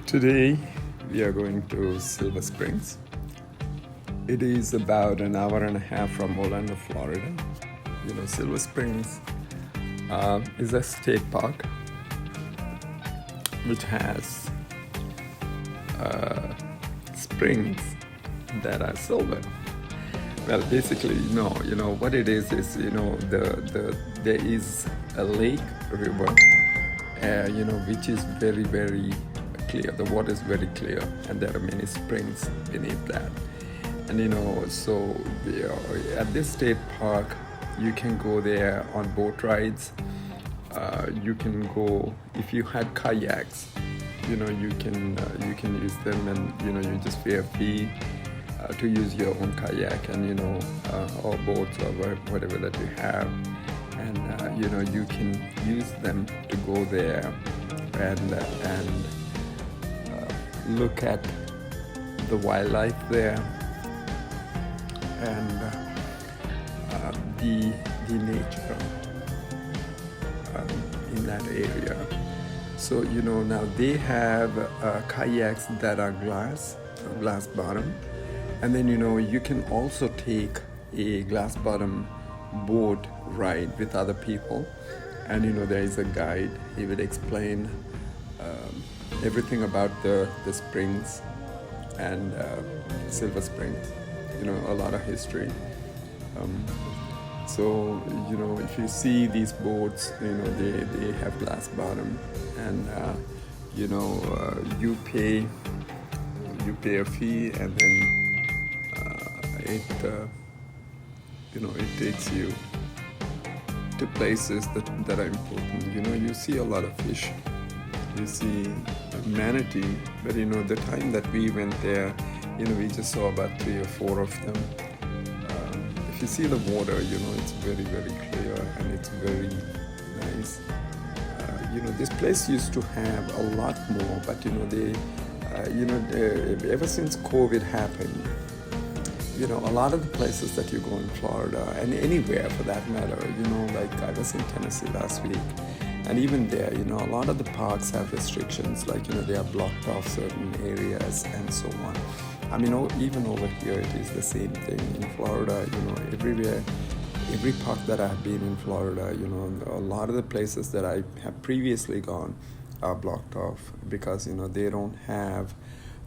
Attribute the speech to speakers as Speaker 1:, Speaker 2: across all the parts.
Speaker 1: Today we are going to Silver Springs. It is about an hour and a half from Ocala, Florida. Silver Springs is a state park which has springs that are silver. Well, basically, what it is there is a lake, a river, which is very, very clear. The water is very clear, and there are many springs beneath that. And at this state park, you can go there on boat rides. You can go if you had kayaks. You can use them, and you just pay a fee to use your own kayak, and or boats or whatever that you have, and you can use them to go there and look at the wildlife there and the nature in that area. So now they have kayaks that are glass bottom, and then you can also take a glass bottom boat ride with other people, and there is a guide. He will explain everything about the springs and Silver Springs, a lot of history. So if you see these boats, they have glass bottom, and you pay a fee, and then it takes you to places that are important. You see a lot of fish, you see manatee, but the time that we went there, we just saw about 3 or 4 of them. If you see the water, it's very, very clear, and it's very nice. This place used to have a lot more, but ever since COVID happened, a lot of the places that you go in Florida, and anywhere for that matter, like I was in Tennessee last week, and even there, a lot of the parks have restrictions, like, they are blocked off certain areas and so on. I mean, even over here, it is the same thing. In Florida, everywhere, every park that I've been in Florida, a lot of the places that I have previously gone are blocked off because, they don't have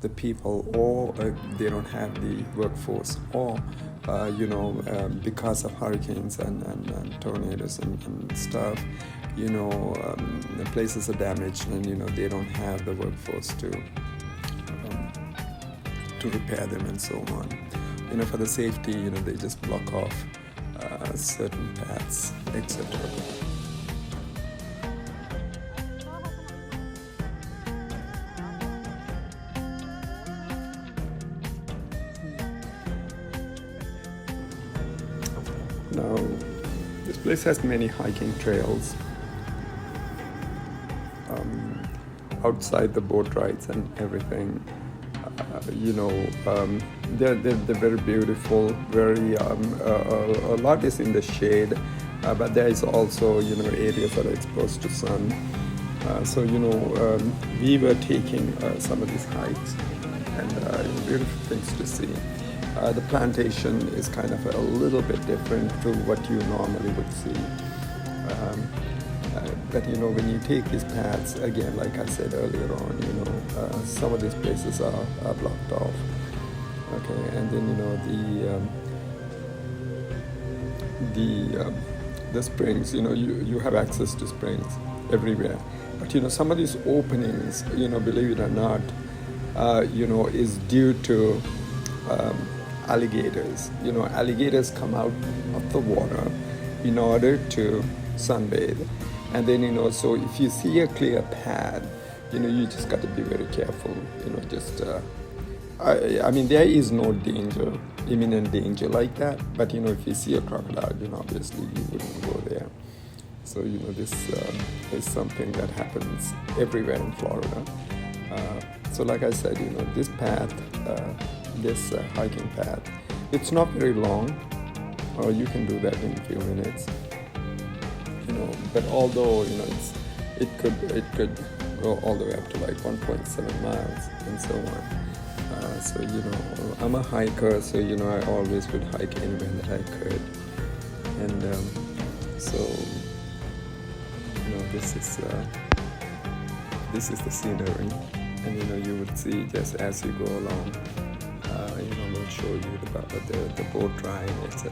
Speaker 1: the people, or they don't have the workforce, or because of hurricanes and tornadoes and stuff, the places are damaged, and they don't have the workforce to repair them and so on. For the safety, they just block off certain paths, etc. Now, this place has many hiking trails outside the boat rides and everything. They're very beautiful. Very a lot is in the shade, but there is also areas that are exposed to sun. We were taking some of these hikes, and beautiful things to see. The plantation is kind of a little bit different to what you normally would see. But when you take these paths, again, like I said earlier on, some of these places are blocked off. Okay, and then the springs, you have access to springs everywhere. But some of these openings, believe it or not, is due to alligators. Alligators come out of the water in order to sunbathe. And then, so if you see a clear path, you just got to be very careful. I mean, there is no danger, imminent danger like that. But, if you see a crocodile, obviously you wouldn't go there. So, this is something that happens everywhere in Florida. So like I said, this path, this hiking path, it's not very long. You can do that in a few minutes. But although, it could all the way up to like 1.7 miles and so on. So I'm a hiker, so I always would hike anywhere that I could, and so this is the scenery, and you would see just as you go along. We'll show you the boat ride, etc.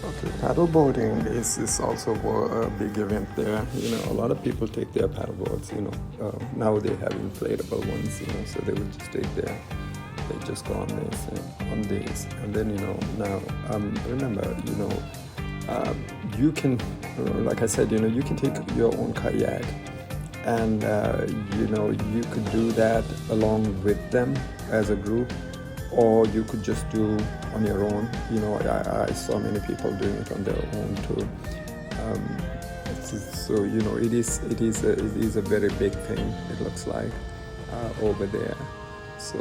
Speaker 1: Okay, paddle boarding is also a big event there. A lot of people take their paddle boards. Now they have inflatable ones. So they would just take they just go on these, and then now remember, you can, like I said, you can take your own kayak, and you could do that along with them as a group, or you could just do on your own. I saw many people doing it on their own too. So it is a very big thing. It looks like over there. So.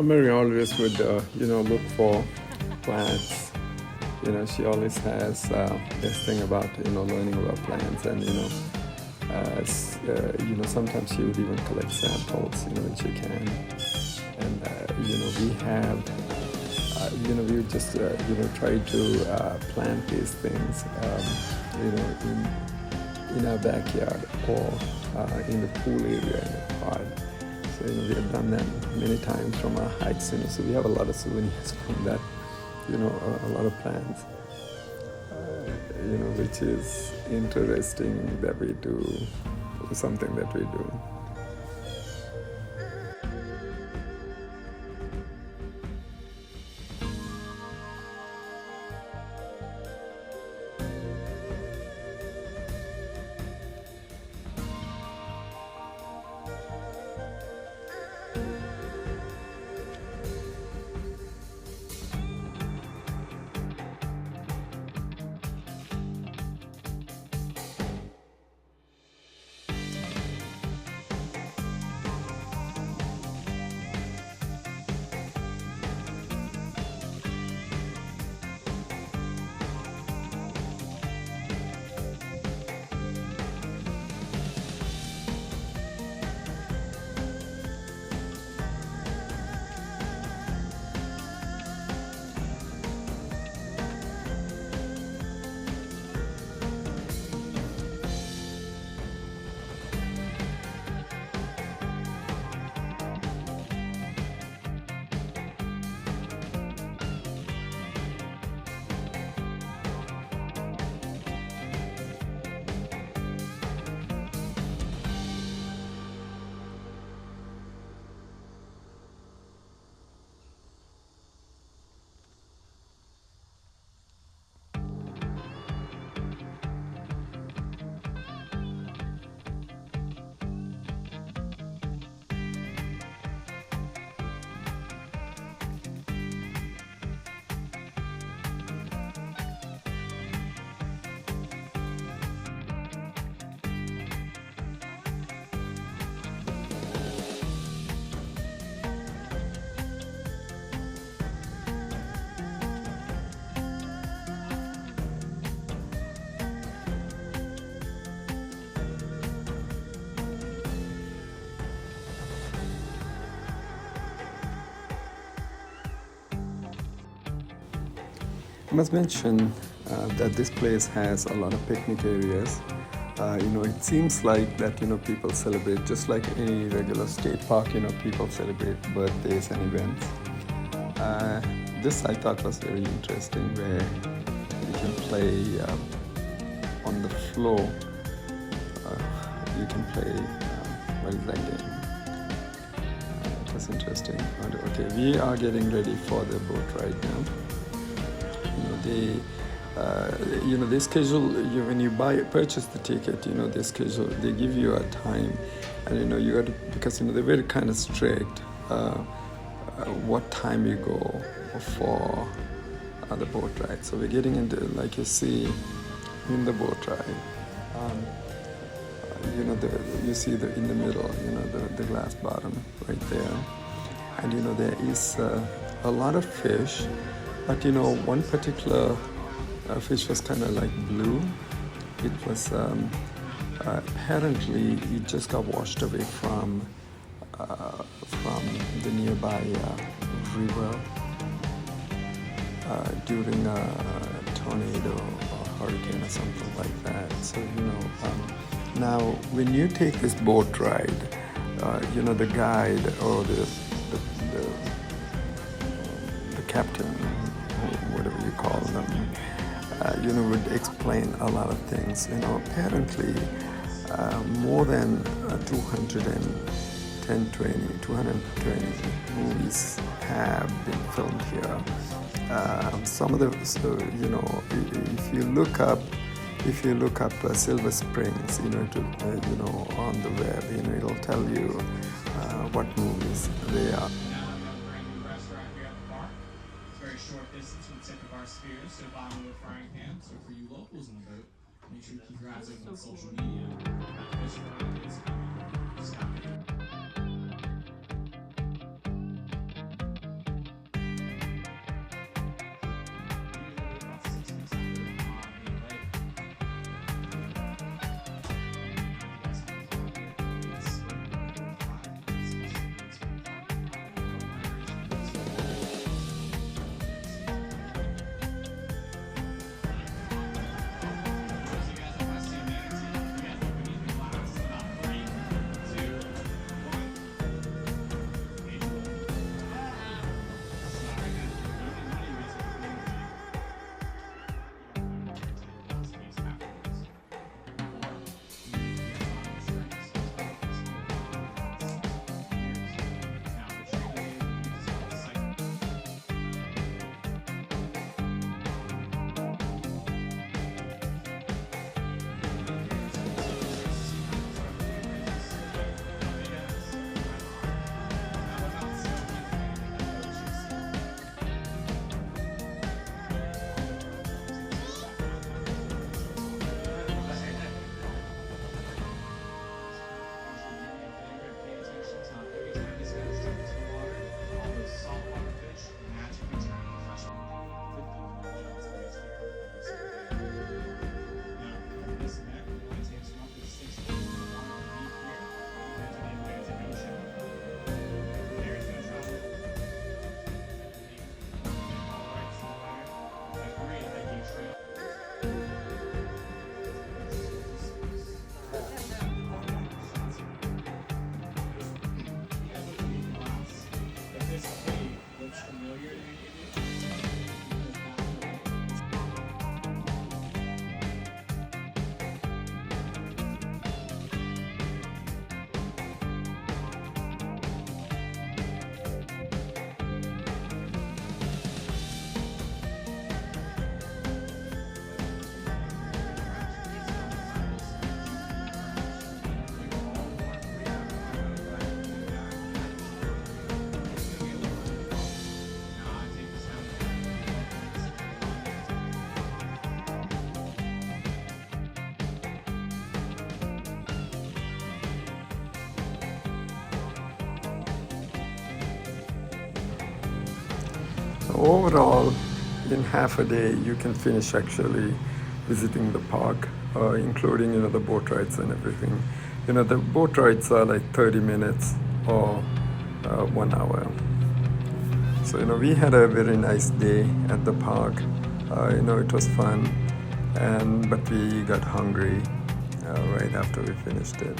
Speaker 1: Mary always would, look for plants. She always has this thing about, learning about plants, and sometimes she would even collect samples, when she can. And we have, we would just, try to plant these things, in our backyard or in the pool area in the park. So we have done that many times from our hikes. So we have a lot of souvenirs from that. A lot of plants. Which is interesting that we do something that we do. must mention that this place has a lot of picnic areas. It seems like that, people celebrate just like any regular state park, people celebrate birthdays and events. This I thought was very interesting where you can play on the floor. You can play, what is that game? That's interesting. Okay, we are getting ready for the boat ride now. They schedule you when you purchase the ticket. They give you a time, and you got to, because they're very kind of strict. What time you go for the boat ride? So we're getting into, like you see in the boat ride. You see in the middle, the glass bottom right there, and there is a lot of fish, but one particular fish was kind of like blue. It was apparently it just got washed away from the nearby river during a tornado or hurricane or something like that. So now when you take this boat ride, the guide or the captain, whatever you call them, would explain a lot of things. Apparently more than 220 movies have been filmed here. Some of the, if you look up Silver Springs, on the web, it'll tell you what movies they are.
Speaker 2: Very short distance from the tip of our spheres to the bottom of the frying pan. So for you locals in the boat, make sure you keep your eyes open on social media. Fish fry is coming. Stop it.
Speaker 1: Overall, in half a day, you can finish actually visiting the park, including the boat rides and everything. The boat rides are like 30 minutes or 1 hour. So we had a very nice day at the park. It was fun, but we got hungry right after we finished it.